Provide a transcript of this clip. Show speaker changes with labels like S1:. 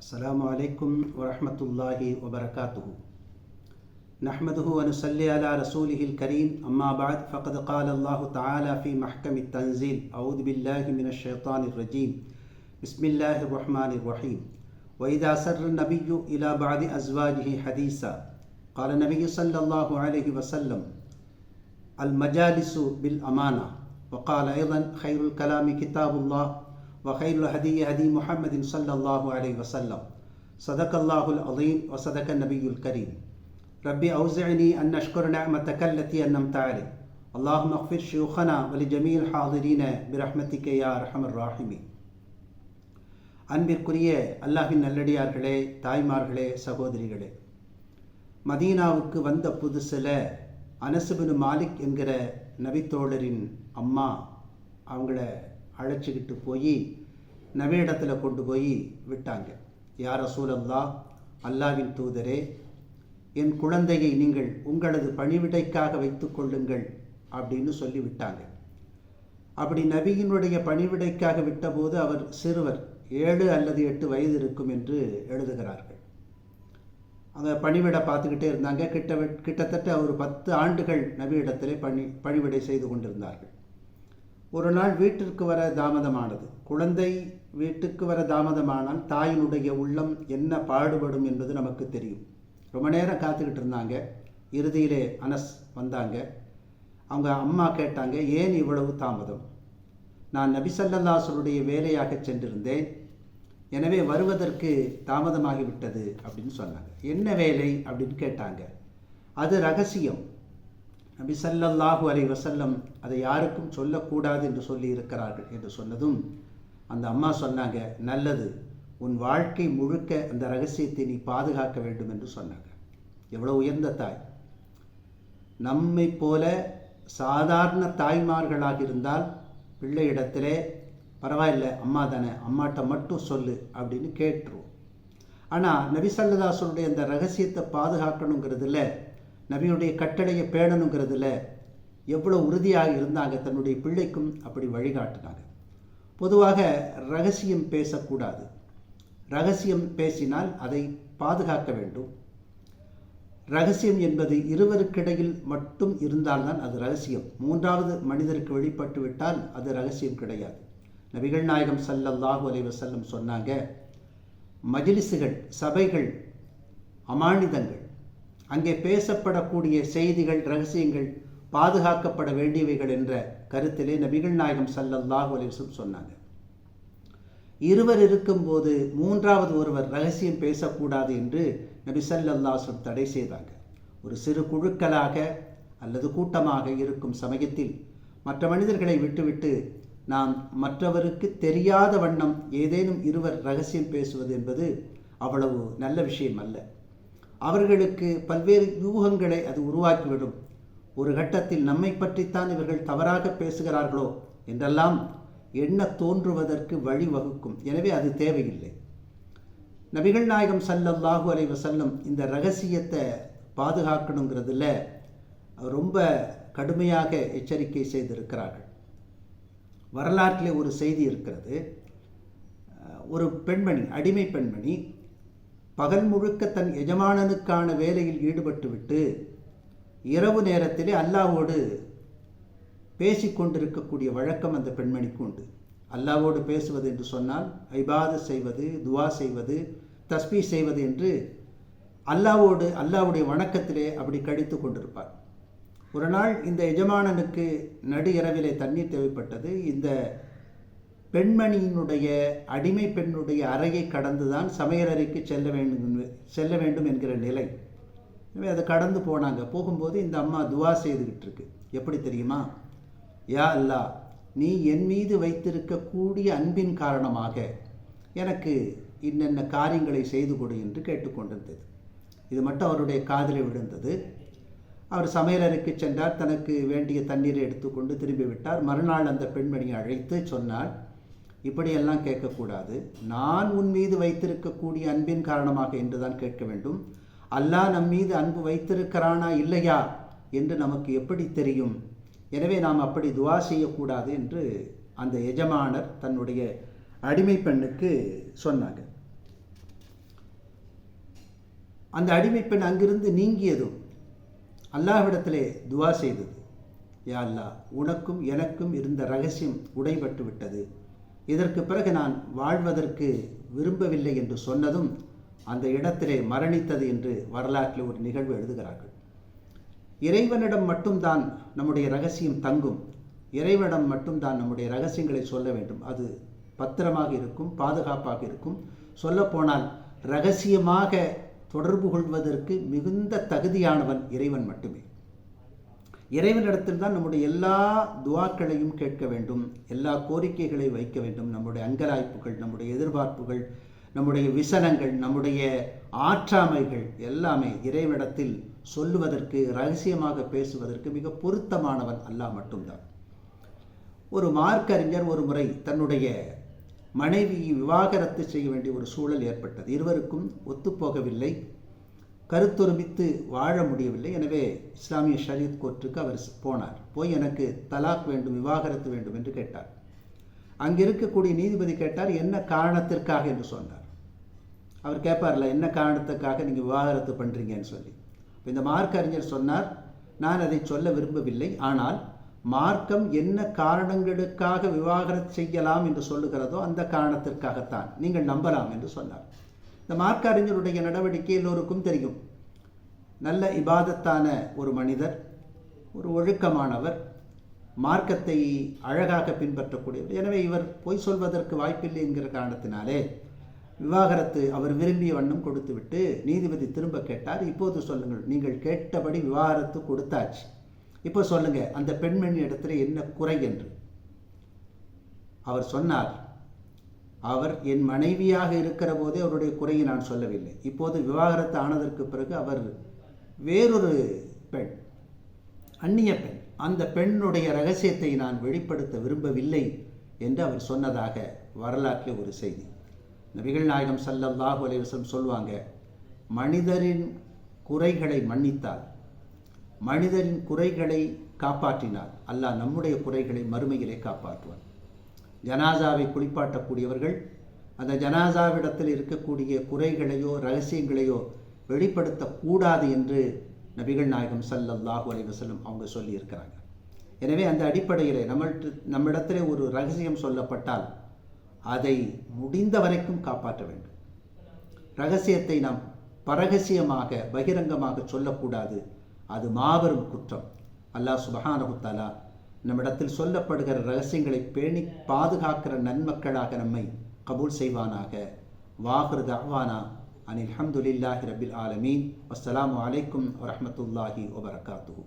S1: السلام عليكم ورحمة الله وبركاته. نحمده ونصلي على رسوله الكريم. أما بعد فقد قال الله تعالى في محكم التنزيل: أعوذ بالله من الشيطان الرجيم. بسم الله الرحمن الرحيم. وإذا سر النبي إلى بعض أزواجه حديثا قال النبي صلى الله عليه وسلم: المجالس بالأمانة. وقال أيضا: خير الكلام كتاب الله وخير الهدي هدي محمد صلى الله عليه وسلم. صدق الله العظيم وصدق النبي الكريم. ربي أوزعني أن أشكر نعمتك التي أنعمت علي. اللهم اغفر شيوخنا ولجميع الحاضرين برحمتك يا أرحم الراحمين. அன்பிற்குரிய அல்லாஹ்வின் நல்லடியார்களே, தாய்மார்களே, சகோதரிகளே, மதீனாவுக்கு வந்த புதுசில் அனஸ் பின் மாலிக் என்கிற நபித்தோழரின் அம்மா அவங்கள அழைச்சிக்கிட்டு போய் நபியிடத்தில் கொண்டு போய் விட்டாங்க. யா ரசூலல்லாஹ், அல்லாஹ்வின் தூதரே, என் குழந்தையை நீங்கள் உங்களது பணிவிடைக்காக வைத்து கொள்ளுங்கள் அப்படின்னு சொல்லி விட்டாங்க. அப்படி நபியினுடைய பணிவிடைக்காக விட்டபோது அவர் சிறுவர், 7 அல்லது 8 வயது இருக்கும் என்று எழுதுகிறார்கள். அந்த பணிவிடை பார்த்துக்கிட்டே இருந்தாங்க. கிட்டத்தட்ட ஒரு 10 ஆண்டுகள் நபியிடத்திலே பணிவிடை செய்து கொண்டிருந்தார்கள். ஒரு நாள் வீட்டிற்கு வர தாமதமானது. குழந்தை வீட்டுக்கு வர தாமதமானால் தாயினுடைய உள்ளம் என்ன பாடுபடும் என்பது நமக்கு தெரியும். ரொம்ப நேரம் காத்துக்கிட்டு இருந்தாங்க. இறுதியிலே அனஸ் வந்தாங்க. அவங்க அம்மா கேட்டாங்க, ஏன் இவ்வளவு தாமதம்? நான் நபி ஸல்லல்லாஹு அலைஹி வஸல்லுடைய வேலையாக சென்றிருந்தேன், எனவே வருவதற்கு தாமதமாகிவிட்டது அப்படின்னு சொன்னாங்க. என்ன வேலை அப்படின்னு கேட்டாங்க. அது ரகசியம். நபி ஸல்லல்லாஹு அலைஹி வஸல்லம் அதை யாருக்கும் சொல்லக்கூடாது என்று சொல்லி இருக்கிறார்கள் என்று சொன்னதும் அந்த அம்மா சொன்னாங்க, நல்லது, உன் வாழ்க்கை முழுக்க அந்த ரகசியத்தை நீ பாதுகாக்க வேண்டும் என்று சொன்னாங்க. எவ்வளோ உயர்ந்த தாய்! நம்மை போல சாதாரண தாய்மார்களாக இருந்தால் பிள்ளையிடத்திலே பரவாயில்லை, அம்மா தானே, அம்மாட்ட மட்டும் சொல்லு அப்படின்னு கேட்டுருவோம். ஆனால் நபி ஸல்லல்லாஹு அலைஹி வஸல்லம் அந்த ரகசியத்தை பாதுகாக்கணுங்கிறதுல, நபியுடைய கட்டளையை பேணணுங்கிறதுல எவ்வளோ உறுதியாக இருந்தாங்க. தன்னுடைய பிள்ளைக்கும் அப்படி வழிகாட்டினாங்க. பொதுவாக ரகசியம் பேசக்கூடாது. ரகசியம் பேசினால் அதை பாதுகாக்க வேண்டும். ரகசியம் என்பது இருவருக்கிடையில் மட்டும் இருந்தால்தான் அது ரகசியம். 3வது மனிதருக்கு வெளிப்பட்டு விட்டால் அது ரகசியம் கிடையாது. நபிகள் நாயகம் ஸல்லல்லாஹு அலைஹி வஸல்லம் சொன்னாங்க, மஜ்லிஸுகள், சபைகள், அமானிதங்கள், அங்கே பேசப்படக்கூடிய செய்திகள், ரகசியங்கள் பாதுகாக்கப்பட வேண்டியவைகள் என்ற கருத்திலே நபிகள் நாயகம் ஸல்லல்லாஹு அலைஹி வஸல்லம் சொன்னாங்க. இருவர் இருக்கும்போது 3வது ஒருவர் ரகசியம் பேசக்கூடாது என்று நபி ஸல்லல்லாஹு அலைஹி வஸல்லம் தடை செய்தாங்க. ஒரு சிறு குழுக்களாக அல்லது கூட்டமாக இருக்கும் சமயத்தில் மற்ற மனிதர்களை விட்டுவிட்டு நாம் மற்றவருக்கு தெரியாத வண்ணம் ஏதேனும் இருவர் ரகசியம் பேசுவது என்பது அவ்வளவு நல்ல விஷயம் அல்ல. அவர்களுக்கு பல்வேறு யூகங்களை அது உருவாக்கிவிடும். ஒரு கட்டத்தில் நம்மை பற்றித்தான் இவர்கள் தவறாக பேசுகிறார்களோ என்றெல்லாம் எண்ண தோன்றுவதற்கு வழிவகுக்கும். எனவே அது தேவையில்லை. நபிகள் நாயகம் ஸல்லல்லாஹு அலைஹி வஸல்லம் இந்த ரகசியத்தை பாதுகாக்கணுங்கிறதுல ரொம்ப கடுமையாக எச்சரிக்கை செய்திருக்கிறார்கள். வரலாற்றிலே ஒரு செய்தி இருக்கிறது. ஒரு பெண்மணி, அடிமை பெண்மணி, பகல் முழுக்க தன் எஜமானனுக்கான வேலையில் ஈடுபட்டுவிட்டு இரவு நேரத்திலே அல்லாஹ்வோடு பேசிக்கொண்டிருக்கக்கூடிய வழக்கம் அந்த பெண்மணிக்கு உண்டு. அல்லாஹ்வோடு பேசுவது என்று சொன்னால் இபாதத் செய்வது, துவா செய்வது, தஸ்பீ செய்வது என்று அல்லாஹ்வுடைய வணக்கத்திலே அப்படி கழித்து கொண்டிருப்பார். ஒரு நாள் இந்த எஜமானனுக்கு நடு இரவிலே தண்ணீர் தேவைப்பட்டது. இந்த பெண்மணியினுடைய, அடிமை பெண்ணுடைய அறையை கடந்துதான் சமையலறைக்கு செல்ல வேண்டும் என்கிற நிலை. எனவே அதை கடந்து போனாங்க. போகும்போது இந்த அம்மா துவா செய்துக்கிட்டு இருக்கு. எப்படி தெரியுமா? யா அல்லாஹ், நீ என் மீது வைத்திருக்கக்கூடிய அன்பின் காரணமாக எனக்கு இன்னென்ன காரியங்களை செய்து கொடு என்று கேட்டுக்கொண்டிருந்தது. இது மட்டும் அவருடைய காதில் விழுந்தது. அவர் சமையலறைக்கு சென்றார். தனக்கு வேண்டிய தண்ணீரை எடுத்துக்கொண்டு திரும்பி விட்டார். மறுநாள் அந்த பெண்மணியை அழைத்து சொன்னார், இப்படியெல்லாம் கேட்கக்கூடாது. நான் உன் மீது வைத்திருக்கக்கூடிய அன்பின் காரணமாக என்றுதான் கேட்க வேண்டும். அல்லாஹ் நம் மீது அன்பு வைத்திருக்கிறானா இல்லையா என்று நமக்கு எப்படி தெரியும்? எனவே நாம் அப்படி துவா செய்யக்கூடாது என்று அந்த எஜமானர் தன்னுடைய அடிமை பெண்ணுக்கு சொன்னாங்க. அந்த அடிமைப்பெண் அங்கிருந்து நீங்கியதும் அல்லாஹ்விடத்திலே துவா செய்தது, யா அல்லாஹ், உனக்கும் எனக்கும் இருந்த ரகசியம் உடைபட்டு விட்டது, இதற்கு பிறகு நான் வாழ்வதற்கு விரும்பவில்லை என்று சொன்னதும் அந்த இடத்திலே மரணித்தது என்று வரலாற்றில் ஒரு நிகழ்வு எழுதுகிறார்கள். இறைவனிடம் மட்டும்தான் நம்முடைய ரகசியம் தங்கும், இறைவனிடம் மட்டும்தான் நம்முடைய ரகசியங்களை சொல்ல வேண்டும். அது பத்திரமாக இருக்கும், பாதுகாப்பாக இருக்கும். சொல்லப்போனால் ரகசியமாக தொடர்பு கொள்வதற்கு மிகுந்த தகுதியானவன் இறைவன் மட்டுமே. இறைவனிடத்தில் தான் நம்முடைய எல்லா துவாக்களையும் கேட்க வேண்டும், எல்லா கோரிக்கைகளை வைக்க வேண்டும். நம்முடைய அங்கலாய்ப்புகள், நம்முடைய எதிர்பார்ப்புகள், நம்முடைய விசனங்கள், நம்முடைய ஆற்றாமைகள் எல்லாமே இறைவனிடத்தில் சொல்லுவதற்கு, ரகசியமாக பேசுவதற்கு மிக பொருத்தமானவன் அல்லாஹ் மட்டும்தான். ஒரு மார்க்க அறிஞர் ஒரு முறை தன்னுடைய மனைவியை விவாகரத்து செய்ய வேண்டிய ஒரு சூழல் ஏற்பட்டது. இருவருக்கும் ஒத்துப்போகவில்லை, கருத்தொருமித்து வாழ முடியவில்லை. எனவே இஸ்லாமிய ஷரியத் கோர்ட்டுக்கு அவர் போனார். போய் எனக்கு தலாக் வேண்டும், விவாகரத்து வேண்டும் என்று கேட்டார். அங்கே இருக்கக்கூடிய நீதிபதி கேட்டார், என்ன காரணத்திற்காக என்று சொன்னார். அவர் கேட்பார்ல, என்ன காரணத்துக்காக நீங்கள் விவாகரத்து பண்ணுறீங்கன்னு சொல்லி. இந்த மார்க்க அறிஞர் சொன்னார், நான் அதை சொல்ல விரும்பவில்லை, ஆனால் மார்க்கம் என்ன காரணங்களுக்காக விவாகரத்து செய்யலாம் என்று சொல்லுகிறதோ அந்த காரணத்திற்காகத்தான், நீங்கள் நம்பலாம் என்று சொன்னார். இந்த மார்க்க அறிஞருடைய நடவடிக்கை எல்லோருக்கும் தெரியும். நல்ல இபாதத்தான ஒரு மனிதர், ஒரு ஒழுக்கமானவர், மார்க்கத்தை அழகாக பின்பற்றக்கூடியவர். எனவே இவர் பொய் சொல்வதற்கு வாய்ப்பில்லை என்கிற காரணத்தினாலே விவாகரத்து அவர் விரும்பிய வண்ணம் கொடுத்துவிட்டு நீதிபதி திரும்ப கேட்டார், இப்போது சொல்லுங்கள், நீங்கள் கேட்டபடி விவாகரத்து கொடுத்தாச்சு, இப்போ சொல்லுங்க அந்த பெண்மணி இடத்துல என்ன குறை என்று. அவர் சொன்னார், அவர் என் மனைவியாக இருக்கிற போதே அவருடைய குறையை நான் சொல்லவில்லை, இப்போது விவாகரத்து ஆனதற்கு பிறகு அவர் வேறொரு பெண், அந்நிய பெண், அந்த பெண்ணுடைய ரகசியத்தை நான் வெளிப்படுத்த விரும்பவில்லை என்று அவர் சொன்னதாக வரலாற்றில் ஒரு செய்தி. நபிகள் நாயகம் ஸல்லல்லாஹு அலைஹி வஸல்லம் சொல்வாங்க, மனிதரின் குறைகளை மன்னித்தால், மனிதரின் குறைகளை காப்பாற்றினார், அல்லாஹ் நம்முடைய குறைகளை மறுமையிலே காப்பாற்றுவார். ஜனாசாவை குளிப்பாட்டக்கூடியவர்கள் அந்த ஜனாசாவிடத்தில் இருக்கக்கூடிய குறைகளையோ ரகசியங்களையோ வெளிப்படுத்தக்கூடாது என்று நபிகள் நாயகம் ஸல்லல்லாஹு அலைஹி வஸல்லம் அவங்க சொல்லியிருக்கிறாங்க. எனவே அந்த அடிப்படையில் நம்மிடத்திலே ஒரு ரகசியம் சொல்லப்பட்டால் அதை முடிந்த வரைக்கும் காப்பாற்ற வேண்டும். ரகசியத்தை நாம் பரகசியமாக பகிரங்கமாக சொல்லக்கூடாது, அது மாபெரும் குற்றம். அல்லாஹ் சுப்ஹானஹு வ தஆலா நம்மிடத்தில் சொல்லப்படுகிற ரகசியங்களை பேணி பாதுகாக்கிற நன்மக்களாக நம்மை கபூல் செய்வானாக. வாஹிரு தஅவானா அனில் ஹம்துலில்லாஹி ரப்பில் ஆலமீன். வஸ்ஸலாமு அலைக்கும் வரஹ்மத்துல்லாஹி வபரகாத்துஹு.